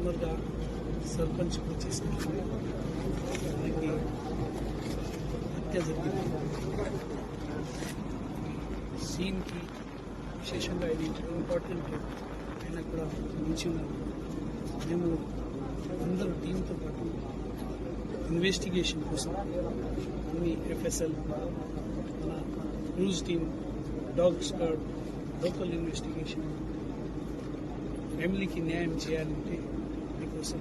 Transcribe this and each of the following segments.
కస్టమర్గా సర్పంచ్కి వచ్చేసినప్పుడు మనకి హత్య జరిగింది. సీన్కి విశేషంగా ఇది ఇంపార్టెంట్ అయినా కూడా మంచి ఉన్నారు. మేము అందరూ టీంతో పాటు ఇన్వెస్టిగేషన్ కోసం అన్ని FSL, మన news team, dog squad, local investigation, ఫ్యామిలీకి న్యాయం చేయాలంటే దీనికోసం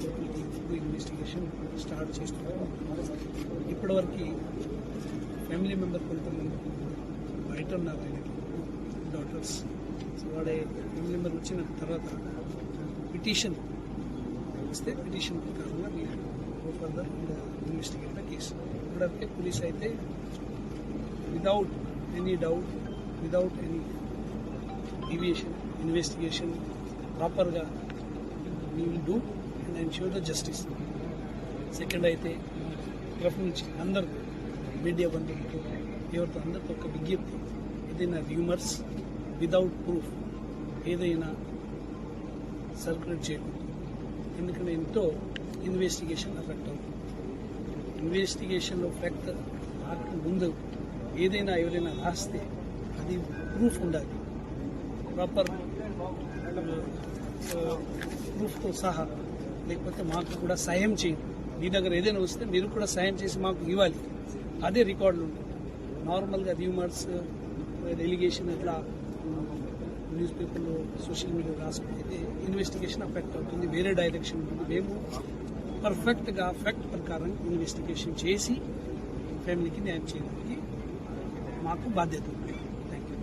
local team full investigation start చేస్తున్నాం. ఇప్పటివరకు ఫ్యామిలీ మెంబర్ కొంతమంది బయట ఉన్నారు, ఆయనకి డాటర్స్. సో వాడే ఫ్యామిలీ మెంబర్ వచ్చిన తర్వాత పిటిషన్ ఇస్తే పిటిషన్ ప్రకారంగా మీరు go further investigate the case. ఇప్పటివరకే పోలీస్ అయితే without any doubt, without any deviation investigation ప్రాపర్గా we will do and ensure the justice. Second అయితే తరఫు నుంచి అందరూ మీడియా బంధువులతో ఎవరితో అందరితో ఒక విజ్ఞప్తి, ఏదైనా రూమర్స్ వితౌట్ ప్రూఫ్ ఏదైనా సర్క్యులేట్ చేయకూడదు. ఎందుకంటే ఎంతో ఇన్వెస్టిగేషన్ ఎఫెక్ట్ అవుతుంది. ఇన్వెస్టిగేషన్లో ఎఫెక్ట్ ముందు ఏదైనా ఎవరైనా రాస్తే అది ప్రూఫ్ ఉండాలి, ప్రాపర్ ప్రూఫ్తో సహా. లేకపోతే మాకు కూడా సాయం చేయండి. మీ దగ్గర ఏదైనా వస్తే మీరు కూడా సాయం చేసి మాకు ఇవ్వాలి. అదే రికార్డులు ఉంటుంది. నార్మల్గా రూమర్స్, ఎలిగేషన్ ఇట్లా న్యూస్ పేపర్లో, సోషల్ మీడియా రాసుకుంటే ఇన్వెస్టిగేషన్ ఎఫెక్ట్ అవుతుంది, వేరే డైరెక్షన్ ఉంటుంది. మేము పర్ఫెక్ట్గా ఫ్యాక్ట్ ప్రకారం ఇన్వెస్టిగేషన్ చేసి ఫ్యామిలీకి న్యాయం చేయడానికి మాకు బాధ్యత ఉంది. Thank you.